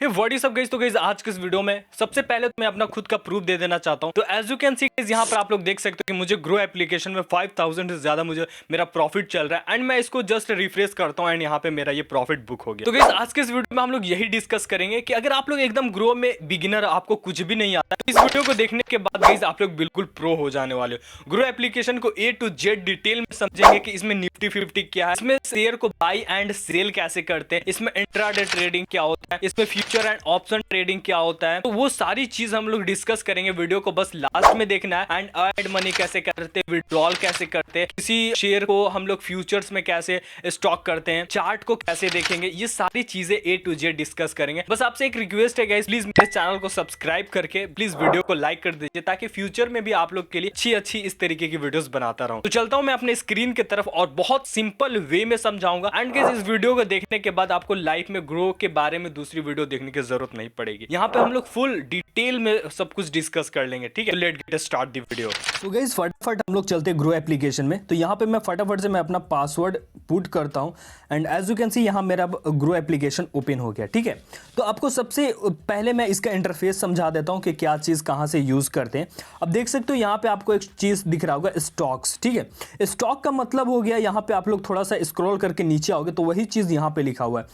Hey what is up guys. तो guys आज के इस वीडियो में सबसे पहले तो मैं अपना खुद का प्रूफ दे देना चाहता हूं। तो as you can see guys यहाँ पर आप लोग देख सकते हो कि मुझे ग्रो एप्लीकेशन में 5000 से ज्यादा मुझे मेरा प्रॉफिट चल रहा है एंड मैं इसको जस्ट रिफ्रेश करता हूं एंड यहाँ पे मेरा ये प्रॉफिट बुक हो गया। तो गाइस आज के इस वीडियो में हम लोग यही डिस्कस करेंगे कि अगर आप लोग एकदम ग्रो में बिगिनर, आपको कुछ भी नहीं आता, तो इस वीडियो को देखने के बाद गाइस आप लोग बिल्कुल प्रो हो जाने वाले हो। ग्रो एप्लीकेशन को A to Z डिटेल में समझेंगे कि इसमें निफ्टी 50 क्या है, इसमें शेयर को बाई एंड सेल कैसे करते हैं, इसमें इंट्राडे ट्रेडिंग क्या होता है, इसमें फ्यूचर एंड ऑप्शन ट्रेडिंग क्या होता है। तो वो सारी चीज हम लोग डिस्कस करेंगे। वीडियो को बस लास्ट में देखना है। एंड ऐड मनी कैसे करते हैं, विड्रॉल कैसे करते हैं, किसी शेयर को हम लोग फ्यूचर्स में कैसे स्टॉक करते हैं, चार्ट को कैसे देखेंगे, ये सारी चीजें A to Z डिस्कस करेंगे। बस आपसे एक रिक्वेस्ट है गाइस, प्लीज मेरे चैनल को सब्सक्राइब करके प्लीज वीडियो को लाइक कर दीजिए ताकि फ्यूचर में भी आप लोग के लिए अच्छी इस तरीके की वीडियोस बनाता रहूं। तो चलता हूं मैं अपने स्क्रीन की तरफ और बहुत सिंपल वे में समझाऊंगा। एंड गाइस इस वीडियो को देखने के बाद आपको लाइफ में ग्रो के बारे में दूसरी वीडियो देखने की जरूरत नहीं पड़ेगी। यहाँ पे हम लोग फुल डिटेल में सब कुछ डिस्कस कर लेंगे, ठीक है। Let get start the video. तो गाइस फटाफट हम लोग चलते हैं ग्रो एप्लीकेशन में। तो यहाँ पे मैं फटाफट से मैं अपना पासवर्ड पुट करता हूँ and as you can see यहाँ मेरा ग्रो एप्लीकेशन ओपन हो गया, ठीक है। तो आपको सबसे पहले मैं इसका इंटरफेस समझा देता हूँ कि क्या चीज़ कहाँ से यूज़ करते हैं। अब देख सकते हो यहाँ पे आपको एक चीज़ दिख रहा होगा, स्टॉक्स, ठीक है। स्टॉक का मतलब हो गया, यहाँ पे आप लोग थोड़ा सा स्क्रॉल करके नीचे आओगे तो वही चीज़ यहाँ पे लिखा हुआ है,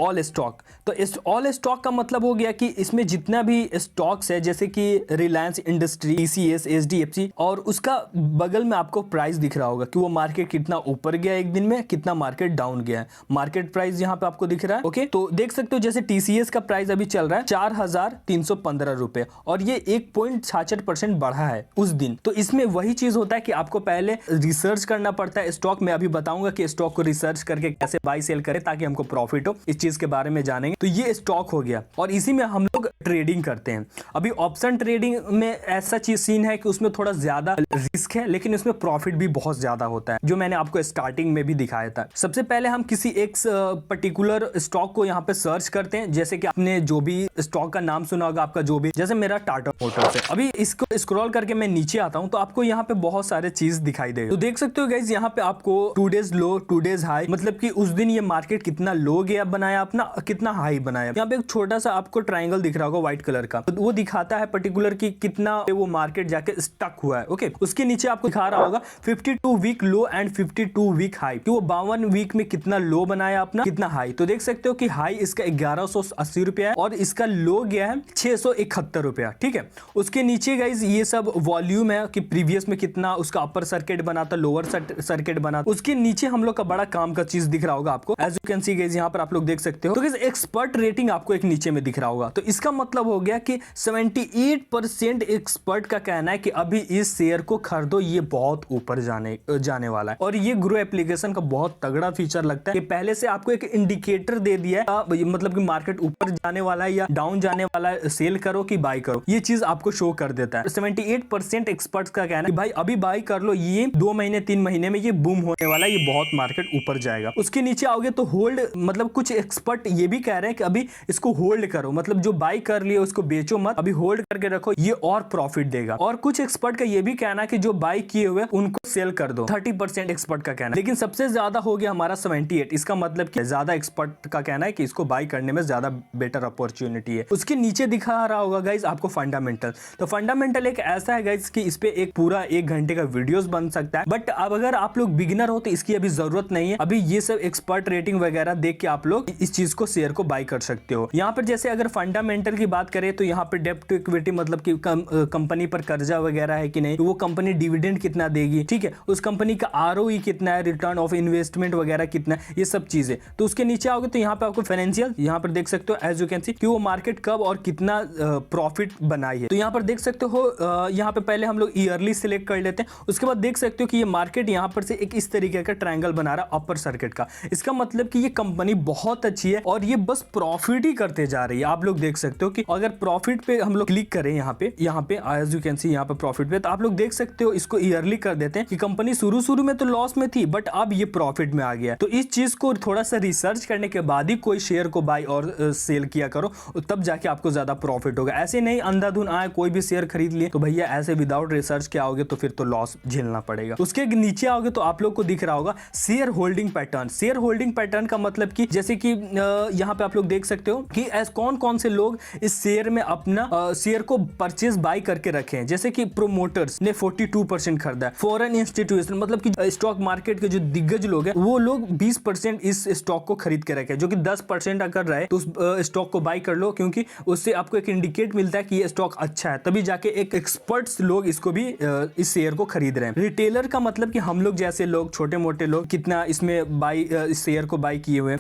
ऑल स्टॉक। तो इस ऑल स्टॉक का मतलब हो गया कि इसमें जितना भी स्टॉक्स है, जैसे कि रिलायंस इंडस्ट्री, TCS, HDFC, और उसका बगल में आपको प्राइस दिख रहा होगा कि वो मार्केट कितना ऊपर गया एक दिन में, कितना मार्केट डाउन गया है। मार्केट प्राइस यहाँ पे आपको दिख रहा है, ओके। तो देख सकते हो जैसे TCS का प्राइस अभी चल रहा है 4315 रुपए और ये 1.66% बढ़ा है उस दिन। तो इसमें वही चीज होता है कि आपको पहले रिसर्च करना पड़ता है स्टॉक में। अभी बताऊंगा कि स्टॉक को रिसर्च करके कैसे बाई सेल करें ताकि हमको प्रॉफिट हो, इस चीज के बारे में जानेंगे। तो ये स्टॉक हो गया और इसी में हम लोग ट्रेडिंग करते हैं। अभी ऑप्शन ट्रेडिंग में ऐसा चीज सीन है कि उसमें थोड़ा ज्यादा रिस्क है लेकिन उसमें प्रॉफिट भी बहुत ज्यादा होता है, जो मैंने आपको स्टार्टिंग में भी दिखाया था। सबसे पहले हम किसी एक पर्टिकुलर स्टॉक को यहाँ पे सर्च करते हैं, जैसे कि आपने जो भी स्टॉक का नाम सुना होगा, आपका जो भी, जैसे मेरा टाटा मोटर्स है। अभी इसको स्क्रॉल करके मैं नीचे आता हूँ तो आपको यहाँ पे बहुत सारे चीज दिखाई देगा। तो देख सकते हो गाइस यहाँ पे आपको 2 डेज लो 2 डेज हाई, मतलब कि उस दिन ये मार्केट कितना लो गया बनाया अपना, कितना हाई बनाया। यहाँ पे एक छोटा सा आपको ट्रायंगल दिख रहा होगा व्हाइट कलर का, तो वो दिखाता है पर्टिकुलर कि कितना वो मार्केट जाके स्टक हुआ है, ओके। उसके नीचे आपको दिखा रहा होगा 52 week low and 52 week high, कि वो 52 वीक में कितना लो बनाया अपना, कितना हाई। तो देख सकते हो कि हाई इसका 1180 रुपया है और इसका लो गया है 671 रुपया, ठीक है। उसके नीचे गाइज ये सब वॉल्यूम है कि प्रीवियस में कितना उसका अपर सर्किट बना था, लोअर सर्किट बना। उसके नीचे हम लोग का बड़ा काम का चीज दिख रहा होगा आपको, as you can see guys यहाँ पर आप लोग देख सकते हो। तो गाइज एक्सपर्ट रेटिंग आपको एक नीचे में दिख रहा होगा। तो इसका मतलब हो गया कि 78% एक्सपर्ट का कहना है कि अभी इस शेयर को खरीदो, ये बहुत ऊपर जाने वाला है। और ये ग्रो एप्लीकेशन का बहुत तगड़ा फीचर लगता है कि पहले से आपको एक इंडिकेटर दे दिया है, मतलब कि मार्केट ऊपर जाने वाला है या डाउन जाने वाला है, सेल करो कि बाय करो, ये चीज आपको शो कर देता है। 78% एक्सपर्ट का कहना है कि भाई अभी बाय कर लो, ये 2 महीने 3 महीने में ये बूम होने वाला है, ये बहुत मार्केट ऊपर जाएगा। उसके नीचे आओगे तो होल्ड, मतलब कुछ एक्सपर्ट ये भी कह रहे हैं कि अभी इसको होल्ड करो, मतलब जो बाय कर लिए उसको बेचो मत, अभी होल्ड करके रखो, ये और प्रॉफिट देगा। और कुछ एक्सपर्ट का ये भी कहना है कि जो बाय किए हुए उनको सेल कर दो, 30% एक्सपर्ट का कहना है। लेकिन सबसे ज्यादा हो गया हमारा 78, इसका मतलब कि ज्यादा एक्सपर्ट का कहना है कि इसको बाय करने में ज्यादा बेटर अपॉर्चुनिटी है। उसके नीचे दिखा रहा होगा गाइज आपको फंडामेंटल। तो फंडामेंटल एक ऐसा है गाइज कि इस पे एक पूरा 1 घंटे का वीडियोस बन सकता है, बट अब अगर आप लोग बिगिनर हो तो इसकी अभी जरूरत नहीं है। अभी ये सब एक्सपर्ट रेटिंग वगैरह देख के आप लोग इस चीज को, शेयर को बाय कर सकते हो। यहाँ पर जैसे अगर फंडामेंटल की बात करें तो यहाँ पे डेब्ट टू इक्विटी, मतलब कि कंपनी पर कर्जा वगैरह है कि नहीं, तो वो कंपनी डिविडेंड कितना देगी, ठीक है, उस कंपनी का ROE कितना है, रिटर्न ऑफ इन्वेस्टमेंट वगैरह कितना है, ये सब चीजें। तो उसके नीचे आओगे तो यहाँ पे आपको फाइनेंशियल, यहाँ पर देख सकते हो एज यू कैन सी कि वो मार्केट कब और कितना प्रॉफिट बनाई है। तो यहाँ पर देख सकते हो, यहाँ पे पहले हम लोग ईयरली सिलेक्ट कर लेते हैं। उसके बाद देख सकते हो कि ये मार्केट यहाँ पर से एक इस तरीके का ट्रायंगल बना रहा है अपर सर्किट का। इसका मतलब कि ये कंपनी बहुत अच्छी है और ये बस प्रॉफिट ही करते जा रही है। आप लोग देख सकते हो कि अगर प्रॉफिट पे हम लोग क्लिक करें यहाँ पे एज यू कैन सी यहाँ पे प्रॉफिट पे, तो आप लोग देख सकते हो इसको ईयरली कर देते हैं कि कंपनी शुरू में तो लॉस में थी बट अब ये प्रॉफिट में आ गया। तो इस चीज को थोड़ा सा रिसर्च करने के बाद ही कोई शेयर को बाय और सेल किया करो, तब जाके आपको ज्यादा प्रॉफिट होगा। ऐसे नहीं अंधाधुन आए कोई भी शेयर खरीद लिए तो भैया ऐसे विदाउट रिसर्च के आओगे तो फिर तो लॉस झेलना पड़ेगा। उसके नीचे आओगे तो आप लोग को दिख रहा होगा share holding pattern. Share holding pattern का मतलब कि जैसे कि यहाँ पे आप लोग देख सकते हो कि कौन कौन से लोग इस शेयर में अपना शेयर को परचेज बाय करके रखे हैं। जैसे कि प्रोमोटर्स ने 42% खरीदा है, फॉरेन इंस्टीट्यूशन मतलब कि स्टॉक मार्केट के जो दिग्गज लोग हैं वो लोग 20% इस स्टॉक को खरीद के रखे हैं, जो कि 10% अगर रहे तो उस स्टॉक को बाय कर लो, क्योंकि उससे आपको एक इंडिकेट मिलता है कि ये स्टॉक अच्छा है, तभी जाके एक एक्सपर्ट्स लोग इसको भी इस शेयर को खरीद रहे हैं। रिटेलर का मतलब कि हम लोग जैसे लोग, छोटे मोटे लोग कितना इसमें बाय इस शेयर को बाय किए हुए हैं।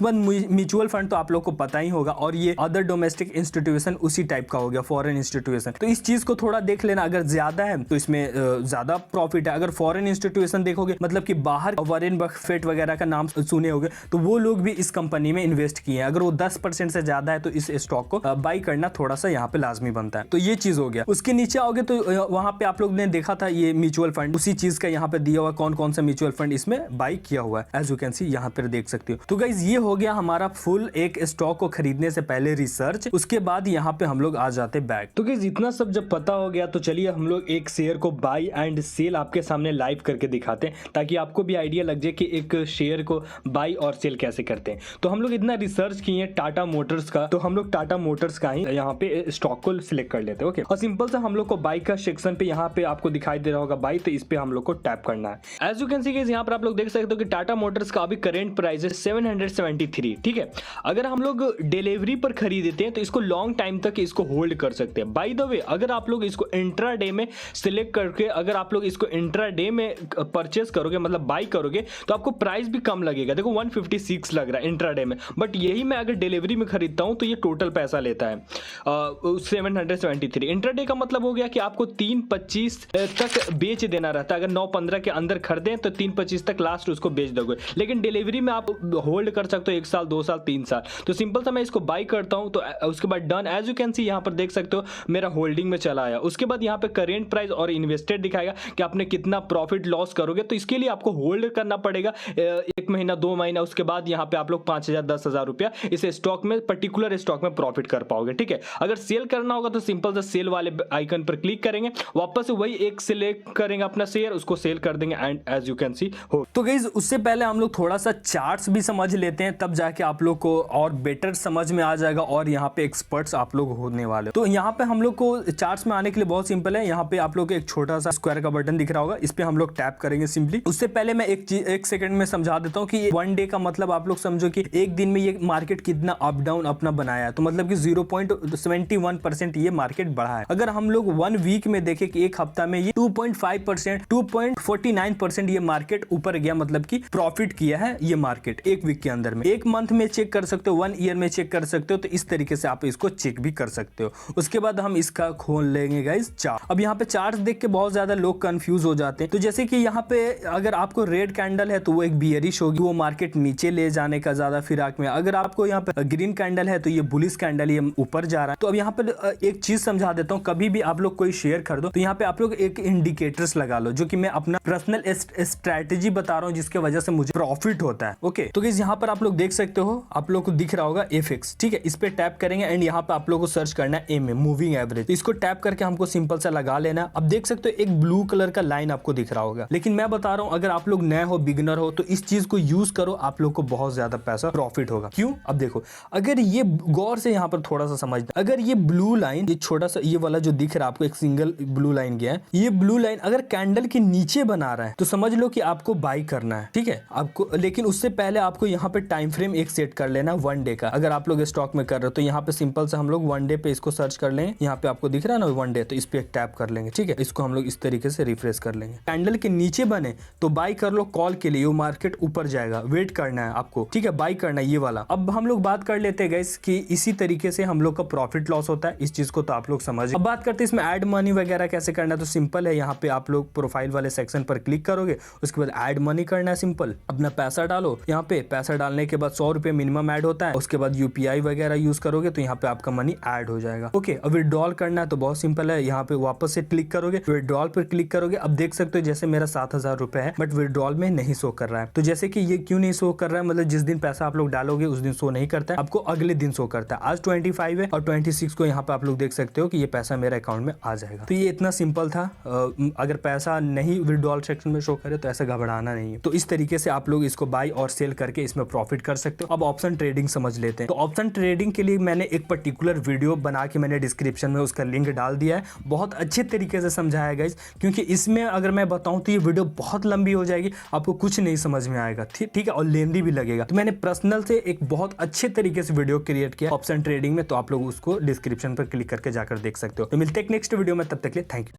म्यूचुअल फंड तो आप लोग को पता ही होगा, और ये अदर डोमेस्टिक इंस्टीट्यूशन उसी टाइप का हो गया, फॉरेन इंस्टीट्यूशन। तो इस चीज को थोड़ा देख लेना, अगर ज्यादा है तो इसमें ज्यादा प्रॉफिट है। अगर फॉरेन इंस्टीट्यूशन देखोगे मतलब कि बाहर वॉरेन बफेट वगैरह का नाम सुने होगे, तो वो लोग भी इस कंपनी में इन्वेस्ट किए हैं। अगर वो 10% से ज्यादा है तो इस स्टॉक को बाय करना थोड़ा सा यहाँ पे लाजमी बनता है। तो ये चीज हो गया। उसके नीचे आओगे तो वहां पे आप लोग ने देखा था ये म्यूचुअल फंड, उसी चीज का यहाँ पे दिया हुआ कौन कौन सा म्यूचुअल फंड इसमें बाय किया हुआ है, एज यू कैन सी यहाँ पे देख सकते हो। तो गाइज ये हो गया हमारा फुल एक स्टॉक को खरीदने से पहले रिसर्च। उसके बाद यहाँ पे हम लोग आ जाते बैक। तो गाइज इतना सब जब पता हो गया तो चलिए हम लोग एक शेयर को बाय एंड सेल आपके सामने लाइव करके दिखाते हैं, ताकि आपको भी आइडिया लग जाए कि एक शेयर को बाय और सेल कैसे करते हैं। तो हम लोग इतना रिसर्च किए टाटा मोटर्स का, तो हम लोग टाटा मोटर्स का ही यहाँ पे स्टॉक को सिलेक्ट कर लेते हैं। ओके, और सिंपल सा हम लोग को बाय का सेक्शन पे यहाँ पे आपको दिखाई दे रहा होगा बाय, तो इस पे हम लोग को टैप करना है। As you can see guys यहाँ पर आप लोग देख सकते हो कि टाटा मोटर्स का अभी करेंट प्राइस है 773। ठीक है, अगर हम लोग डिलीवरी पर खरीदते हैं तो इसको लॉन्ग टाइम तक इसको होल्ड कर सकते हैं। बाय द वे, अगर आप लोग इसको इंट्रा डे में सिलेक्ट करके अगर आप लोग इसको इंट्रा डे में परचेस करोगे, मतलब बाय करोगे, तो आपको प्राइस भी कम लगेगा। देखो 156 लग रहा है इंट्रा डे में, बट यही मैं अगर डिलीवरी में खरीदता हूं तो ये टोटल पैसा लेता है 773। इंट्रा डे का मतलब हो गया कि आपको 3:25 तक बेच देना रहता है। अगर 9:15 के अंदर खरीदें तो 3:25 तक लास्ट उसको बेच दोगे, लेकिन डिलीवरी में आप होल्ड कर सकते हो 1 साल, 2 साल, 3 साल। तो सिंपल सा मैं इसको बाय करता हूं, तो उसके बाद done. As you can see यहाँ पर देख सकते हो मेरा होल्डिंग में चला आया। उसके बाद यहाँ पे करेंट प्राइस और इन्वेस्टेड दिखाएगा कि आपने कितना प्रॉफिट लॉस करोगे। तो इसके लिए आपको होल्ड करना पड़ेगा 1 महीना, 2 महीना। उसके बाद यहाँ पे आप लोग 5,000, 10,000 रुपया इस स्टॉक में, पर्टिकुलर स्टॉक में प्रॉफिट कर पाओगे। ठीक है, अगर सेल करना होगा तो सिंपल सा सेल वाले आइकन पर क्लिक करेंगे, वापस से वही एक सिलेक्ट करेंगे अपना शेयर, उसको सेल कर देंगे and as you can see हो। तो गाइस उससे पहले हम लोग थोड़ा सा चार्ट्स भी समझ लेते हैं, तब जाके आप लोग को और बेटर समझ में आ जाएगा और यहाँ पे एक्सपर्ट्स आप लोग होने वाले। तो यहाँ पे हम लोग को चार्ट्स में आने के लिए बहुत सिंपल है। यहाँ पे आप लोग को एक छोटा सा स्क्वायर का बटन दिख रहा होगा, इस पे हम लोग टैप करेंगे सिंपली। उससे पहले मैं एक सेकंड में समझा देता हूँ कि 1 डे का मतलब आप लोग समझो कि एक दिन में ये मार्केट कितना अप डाउन अपना बनाया है। तो मतलब कि 0.71% ये मार्केट बढ़ा है। अगर हम लोग 1 वीक में देखें कि एक हफ्ता में ये 2.5%, 2.49% ये मार्केट ऊपर गया, मतलब कि प्रॉफिट किया है ये मार्केट एक वीक के अंदर में। एक मंथ में चेक कर सकते हो, 1 ईयर में चेक कर सकते हो। तो इस तरीके से आप इसको चेक भी कर सकते हो। उसके बाद हम इसका खोल लेंगे गाइस चार्ट। अब यहाँ पे चार्ट देख के बहुत ज्यादा लोग कंफ्यूज हो जाते हैं। तो जैसे कि यहाँ पे अगर आपको रेड कैंडल है तो वो एक बियरिश होगी, वो मार्केट नीचे ले जाने का ज्यादा फिराक में। अगर आपको यहाँ पे ग्रीन कैंडल है तो ये बुलिश कैंडल, ये ऊपर जा रहा है। तो अब यहाँ पे एक चीज समझा देता हूँ, कभी भी आप लोग कोई शेयर खरीदो तो यहाँ पे आप लोग एक इंडिकेटर्स लगा लो, जो कि मैं अपना पर्सनल स्ट्रेटेजी बता रहा हूँ जिसके वजह से मुझे प्रॉफिट होता है। ओके, तो गाइस यहाँ पर आप लोग देख सकते हो, आप लोग को दिख रहा होगा FX। ठीक है, इस पे टैप करेंगे एंड यहाँ पे आप लोग को सर्च करना है MM, मूविंग एवरेज। इसको टैप करके हमको सिंपल सा लगा लेना। अब देख सकते हो एक ब्लू कलर का लाइन आपको दिख रहा होगा, लेकिन मैं बता रहा हूँ अगर आप लोग नए हो, बिगिनर हो, तो इस चीज को यूज करो, आप लोग को बहुत ज्यादा पैसा प्रॉफिट होगा। क्यों? अब देखो, अगर ये गौर से यहाँ पर थोड़ा सा समझना, अगर ये ब्लू लाइन, ये छोटा सा ये वाला जो दिख रहा है आपको, एक सिंगल ब्लू लाइन गया है, ये ब्लू लाइन अगर कैंडल के नीचे बना रहा है तो समझ लो कि आपको बाय करना है। ठीक है आपको, लेकिन उससे पहले आपको यहाँ पे टाइम फ्रेम एक सेट कर लेना 1 डे का। अगर आप लोग स्टॉक में कर रहे हो तो यहाँ पे सिंपल से हम लोग 1 डे पे इसको सर्च कर लेंगे। यहाँ पे आपको दिख रहा है ना 1 डे, तो इस पे एक टैप कर लेंगे। ठीक है, इसको हम लोग इस तरीके से रिफ्रेश कर लेंगे। कैंडल के नीचे बने तो बाय कर लो, कॉल के लिए, वो मार्केट ऊपर जाएगा, वेट करना है आपको। ठीक है, बाय करना है ये वाला। अब हम लोग बात कर लेते हैं गाइस कि इसी तरीके से हम लोग का प्रॉफिट लॉस होता है। इस चीज को तो आप लोग समझ। अब बात करते हैं इसमें ऐड मनी वगैरह कैसे करना है। तो सिंपल है, यहाँ पे आप लोग प्रोफाइल वाले सेक्शन पर क्लिक करोगे, उसके बाद ऐड मनी करना है। सिंपल अपना पैसा डालो, यहाँ पे पैसा डालने के बाद 100 रुपए मिनिमम ऐड होता है। उसके बाद UPI वगैरह यूज करोगे तो यहाँ पे आपका मनी ऐड हो जाएगा। ओके, अब विड्रॉल करना है तो बहुत सिंपल है, यहाँ पे वापस से क्लिक करोगे, विड्रॉल पर क्लिक करोगे। अब देख सकते हो जैसे मेरा 7,000 रुपए है, बट विड्रॉल में नहीं शो कर रहा है। तो जैसे कि ये क्यों नहीं शो कर रहा है, मतलब जिस दिन पैसा आप लोग डालोगे उस दिन शो नहीं करता है, आपको अगले दिन शो करता है। आज 25 है और 26 को यहाँ पे आप लोग देख सकते हो कि ये पैसा मेरे अकाउंट में आ जाएगा। तो ये इतना सिंपल था। अगर पैसा नहीं विड्रॉल सेक्शन में शो करे तो ऐसा घबराना नहीं है। तो इस तरीके से आप लोग इसको बाय और सेल करके इसमें प्रॉफिट कर सकते हो। अब अब ऑप्शन ट्रेडिंग समझ लेते हैं। तो ऑप्शन ट्रेडिंग के लिए मैंने एक पर्टिकुलर वीडियो बना के मैंने डिस्क्रिप्शन में उसका लिंक डाल दिया है, बहुत अच्छे तरीके से समझाया है गाइस, क्योंकि इसमें अगर मैं बताऊं तो ये वीडियो बहुत लंबी हो जाएगी, आपको कुछ नहीं समझ में आएगा, ठीक है, और लेंदी भी लगेगा। तो मैंने पर्सनल से एक बहुत अच्छे तरीके से वीडियो क्रिएट किया ऑप्शन ट्रेडिंग में, तो आप लोग उसको डिस्क्रिप्शन पर क्लिक करके जाकर देख सकते हो। तो मिलते हैं नेक्स्ट वीडियो में, तब तक के लिए थैंक यू।